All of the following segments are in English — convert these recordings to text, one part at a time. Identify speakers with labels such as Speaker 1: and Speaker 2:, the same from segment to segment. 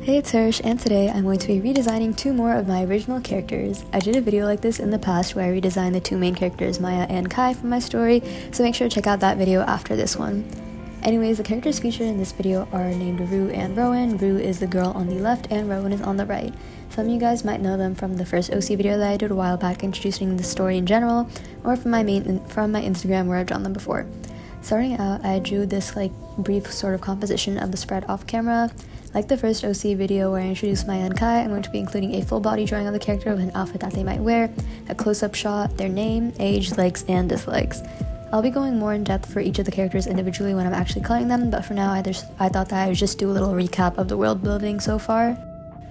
Speaker 1: Hey, it's Hersh, and today I'm going to be redesigning 2 more of my original characters. I did a video like this in the past where I redesigned the 2 main characters, Maya and Kai, from my story, so make sure to check out that video after this one. Anyways, the characters featured in this video are named Rue and Rowan. Rue is the girl on the left and Rowan is on the right. Some of you guys might know them from the first OC video that I did a while back introducing the story in general, or from my Instagram where I've drawn them before. Starting out, I drew this brief sort of composition of the spread off camera. Like the first OC video where I introduced Maya and Kai, I'm going to be including a full body drawing of the character with an outfit that they might wear, a close-up shot, their name, age, likes, and dislikes. I'll be going more in depth for each of the characters individually when I'm actually coloring them, but for now I thought that I would just do a little recap of the world building so far.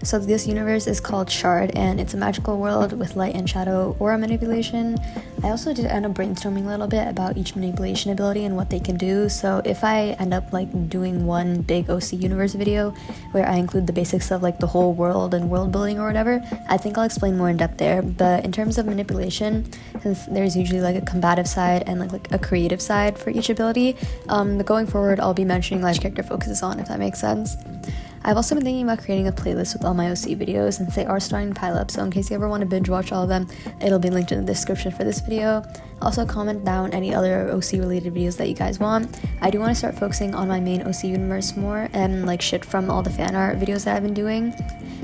Speaker 1: So this universe is called SHARD, and it's a magical world with light and shadow aura manipulation. I also did end up brainstorming a little bit about each manipulation ability and what they can do, so if I end up doing one big OC universe video where I include the basics of the whole world and world building or whatever, I think I'll explain more in depth there. But in terms of manipulation, since there's usually a combative side and a creative side for each ability, but going forward I'll be mentioning which character focuses on, if that makes sense. I've also been thinking about creating a playlist with all my OC videos since they are starting to pile up, so in case you ever want to binge watch all of them, it'll be linked in the description for this video. Also comment down any other OC related videos that you guys want. I do want to start focusing on my main OC universe more and shit from all the fan art videos that I've been doing.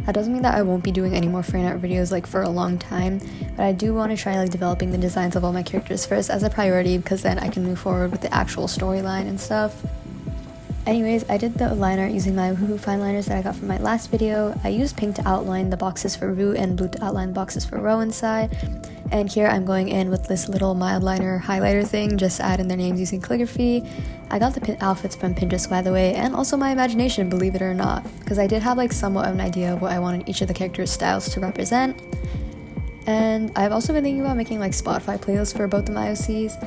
Speaker 1: That doesn't mean that I won't be doing any more fan art videos for a long time, but I do want to try developing the designs of all my characters first as a priority, because then I can move forward with the actual storyline and stuff. Anyways, I did the line art using my Woohoo fine liners that I got from my last video. I used pink to outline the boxes for Rue and blue to outline the boxes for Rowan's side. And here I'm going in with this little mild liner highlighter thing, just to add in their names using calligraphy. I got the outfits from Pinterest, by the way, and also my imagination, believe it or not, because I did have somewhat of an idea of what I wanted each of the characters' styles to represent. And I've also been thinking about making Spotify playlists for both of my OCs,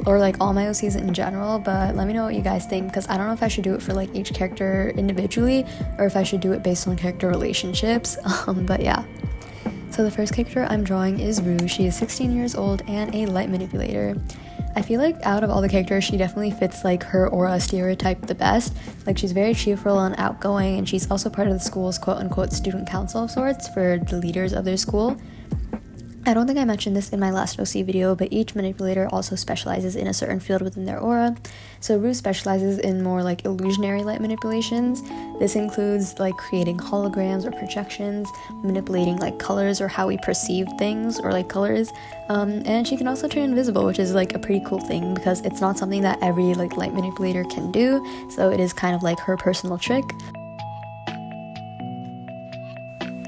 Speaker 1: or all my OCs in general, but let me know what you guys think, because I don't know if I should do it for each character individually, or if I should do it based on character relationships, but yeah. So the first character I'm drawing is Rue. She is 16 years old and a light manipulator. I feel out of all the characters, she definitely fits her aura stereotype the best. She's very cheerful and outgoing, and she's also part of the school's quote-unquote student council of sorts for the leaders of their school. I don't think I mentioned this in my last OC video, but each manipulator also specializes in a certain field within their aura. So Rue specializes in more illusionary light manipulations. This includes creating holograms or projections, manipulating colors or how we perceive things or colors, and she can also turn invisible, which is a pretty cool thing because it's not something that every light manipulator can do, so it is kind of her personal trick.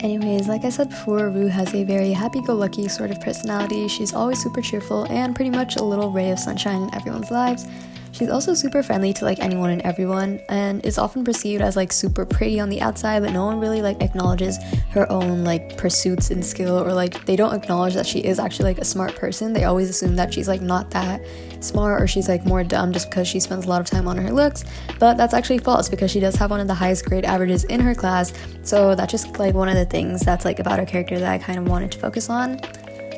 Speaker 1: Anyways, like I said before, Rue has a very happy-go-lucky sort of personality. She's always super cheerful and pretty much a little ray of sunshine in everyone's lives. She's also super friendly to anyone and everyone, and is often perceived as super pretty on the outside, but no one really acknowledges her own pursuits and skill, or they don't acknowledge that she is actually a smart person. They always assume that she's not that smart, or she's more dumb just because she spends a lot of time on her looks, but that's actually false because she does have one of the highest grade averages in her class. So that's just one of the things that's about her character that I kind of wanted to focus on.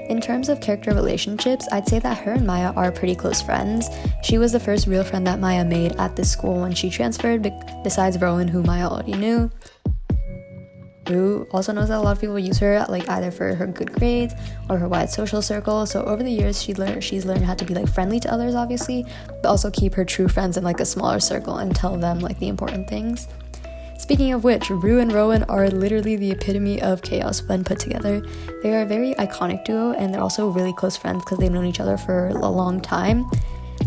Speaker 1: In terms of character relationships, I'd say that her and Maya are pretty close friends. She was the first real friend that Maya made at this school when she transferred, besides Rowan, who Maya already knew. Rue also knows that a lot of people use her either for her good grades or her wide social circle, so over the years she's learned how to be friendly to others, obviously, but also keep her true friends in a smaller circle and tell them the important things. Speaking of which, Rue and Rowan are literally the epitome of chaos when put together. They are a very iconic duo, and they're also really close friends because they've known each other for a long time.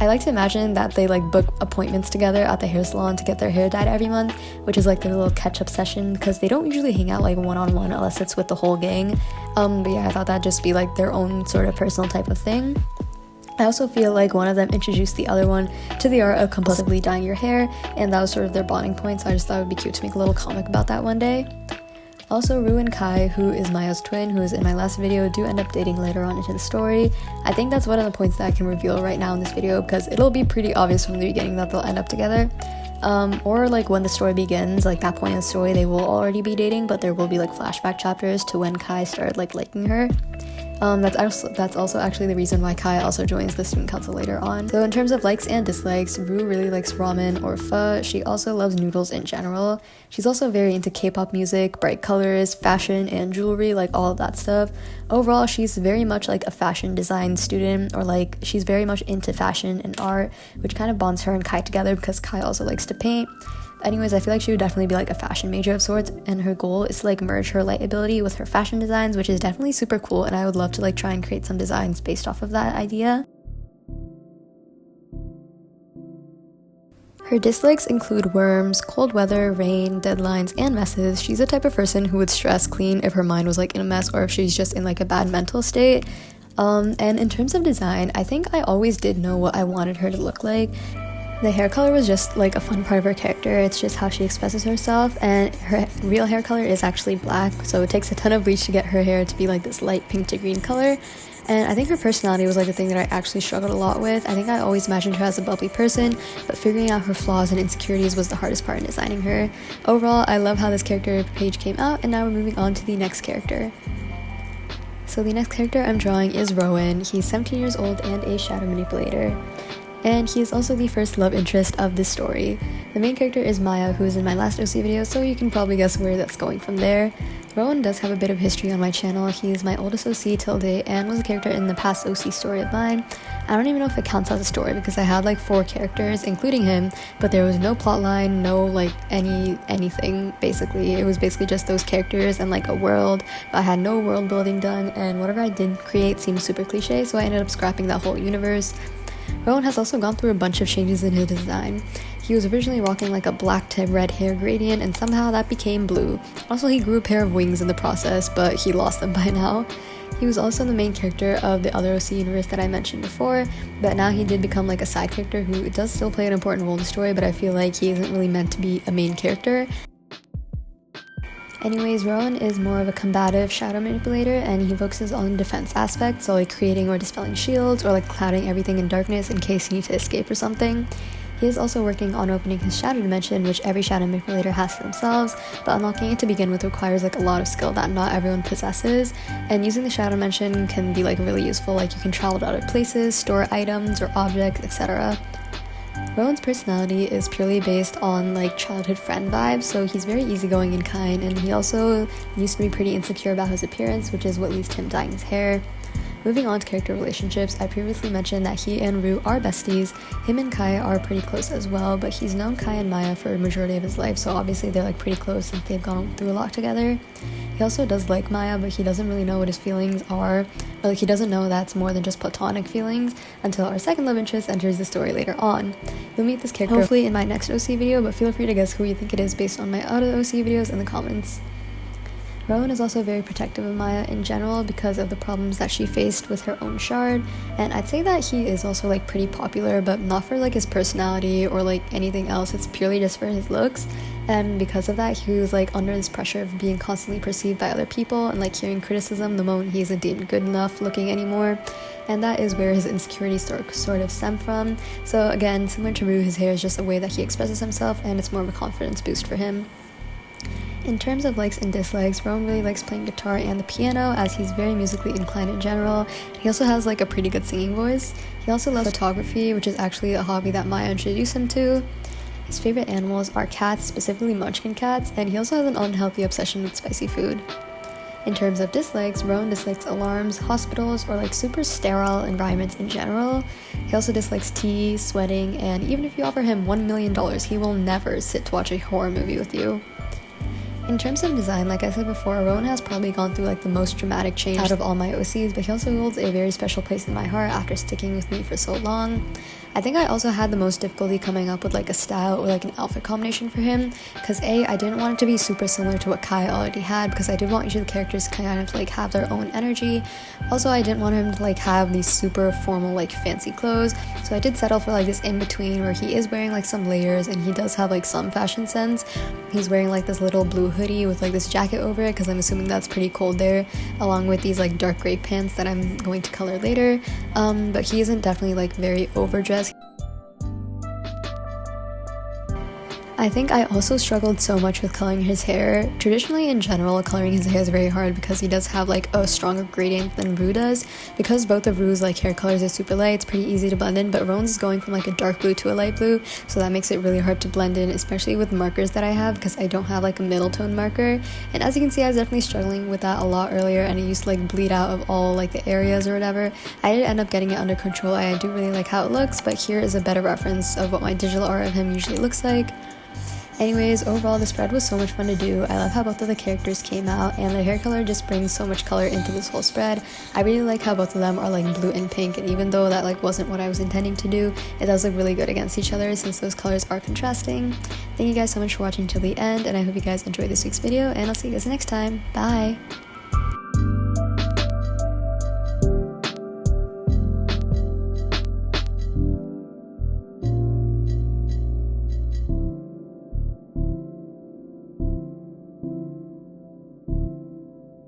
Speaker 1: I like to imagine that they book appointments together at the hair salon to get their hair dyed every month, which is their little catch-up session, because they don't usually hang out one-on-one unless it's with the whole gang. But yeah, I thought that'd just be their own sort of personal type of thing. I also feel one of them introduced the other one to the art of compulsively dyeing your hair, and that was sort of their bonding point, so I just thought it would be cute to make a little comic about that one day. Also, Rue and Kai, who is Maya's twin, who is in my last video, do end up dating later on into the story. I think that's one of the points that I can reveal right now in this video, because it'll be pretty obvious from the beginning that they'll end up together. Or like when the story begins, like that point in the story, they will already be dating, but there will be like flashback chapters to when Kai started like liking her. That's also actually the reason why Kai also joins the student council later on. So in terms of likes and dislikes, Rue really likes ramen or pho. She also loves noodles in general. She's also very into K-pop music, bright colors, fashion, and jewelry, like all of that stuff. Overall, she's very much like a fashion design student, or like she's very much into fashion and art, which kind of bonds her and Kai together because Kai also likes to paint. Anyways, I feel like she would definitely be like a fashion major of sorts, and her goal is to like merge her light ability with her fashion designs, which is definitely super cool, and I would love to like try and create some designs based off of that idea. Her dislikes include worms, cold weather, rain, deadlines, and messes. She's the type of person who would stress clean if her mind was like in a mess, or if she's just in like a bad mental state. And in terms of design, I think I always did know what I wanted her to look like. The hair color was just like a fun part of her character. It's just how she expresses herself, and her real hair color is actually black, so it takes a ton of bleach to get her hair to be like this light pink to green color. And I think her personality was like the thing that I actually struggled a lot with. I think I always imagined her as a bubbly person, but figuring out her flaws and insecurities was the hardest part in designing her. Overall, I love how this character page came out, and now we're moving on to the next character. So the next character I'm drawing is Rowan. He's 17 years old and a shadow manipulator. And he is also the first love interest of this story. The main character is Maya, who is in my last OC video, so you can probably guess where that's going from there. Rowan does have a bit of history on my channel. He is my oldest OC till date and was a character in the past OC story of mine. I don't even know if it counts as a story because I had like 4 characters, including him, but there was no plotline, no like anything basically. It was basically just those characters and like a world, but I had no world building done, and whatever I did create seemed super cliche, so I ended up scrapping that whole universe. Rowan has also gone through a bunch of changes in his design. He was originally rocking like a black to red hair gradient, and somehow that became blue. Also, he grew a pair of wings in the process, but he lost them by now. He was also the main character of the other OC universe that I mentioned before, but now he did become like a side character who does still play an important role in the story, but I feel like he isn't really meant to be a main character. Anyways, Rowan is more of a combative shadow manipulator, and he focuses on defense aspects, so like creating or dispelling shields, or like clouding everything in darkness in case you need to escape or something. He is also working on opening his shadow dimension, which every shadow manipulator has to themselves, but unlocking it to begin with requires like a lot of skill that not everyone possesses, and using the shadow dimension can be like really useful, like you can travel to other places, store items or objects, etc. Rowan's personality is purely based on like childhood friend vibes, so he's very easygoing and kind, and he also used to be pretty insecure about his appearance, which is what leads to him dyeing his hair. Moving on to character relationships, I previously mentioned that he and Rue are besties. Him and Kai are pretty close as well, but he's known Kai and Maya for the majority of his life, so obviously they're like pretty close since they've gone through a lot together. He also does like Maya, but he doesn't really know what his feelings are, or like he doesn't know that's more than just platonic feelings until our second love interest enters the story later on. You'll meet this character hopefully in my next OC video, but feel free to guess who you think it is based on my other OC videos in the comments. Rowan is also very protective of Maya in general because of the problems that she faced with her own SHARD, and I'd say that he is also like pretty popular, but not for like his personality or like anything else. It's purely just for his looks, and because of that he was like under this pressure of being constantly perceived by other people and like hearing criticism the moment he isn't deemed good enough looking anymore, and that is where his insecurities sort of stem from. So again, similar to Rue, his hair is just a way that he expresses himself, and it's more of a confidence boost for him. In terms of likes and dislikes, Rowan really likes playing guitar and the piano, as he's very musically inclined in general. He also has like a pretty good singing voice. He also loves photography, which is actually a hobby that Maya introduced him to. His favorite animals are cats, specifically munchkin cats, and he also has an unhealthy obsession with spicy food. In terms of dislikes, Rowan dislikes alarms, hospitals, or like super sterile environments in general. He also dislikes tea, sweating, and even if you offer him $1 million, he will never sit to watch a horror movie with you. In terms of design, like I said before, Rowan has probably gone through like the most dramatic change out of all my OCs, but he also holds a very special place in my heart after sticking with me for so long. I think I also had the most difficulty coming up with like a style or like an outfit combination for him, because I didn't want it to be super similar to what Kai already had, because I did want each of the characters to kind of like have their own energy. Also, I didn't want him to like have these super formal like fancy clothes, so I did settle for like this in between where he is wearing like some layers and he does have like some fashion sense. He's wearing like this little blue hoodie with like this jacket over it, because I'm assuming that's pretty cold there, along with these like dark gray pants that I'm going to color later. But he isn't definitely like very overdressed. I think I also struggled so much with coloring his hair. Traditionally, in general, coloring his hair is very hard because he does have like a stronger gradient than Rue does. Because both of Rue's like hair colors are super light, it's pretty easy to blend in, but Rowan's is going from like a dark blue to a light blue, so that makes it really hard to blend in, especially with markers that I have, because I don't have like a middle tone marker. And as you can see, I was definitely struggling with that a lot earlier, and it used to like bleed out of all like the areas or whatever. I did end up getting it under control. I do really like how it looks, but here is a better reference of what my digital art of him usually looks like. Anyways, overall the spread was so much fun to do. I love how both of the characters came out, and their hair color just brings so much color into this whole spread. I really like how both of them are like blue and pink, and even though that like wasn't what I was intending to do, it does look really good against each other since those colors are contrasting. Thank you guys so much for watching till the end, and I hope you guys enjoyed this week's video, and I'll see you guys next time. Bye!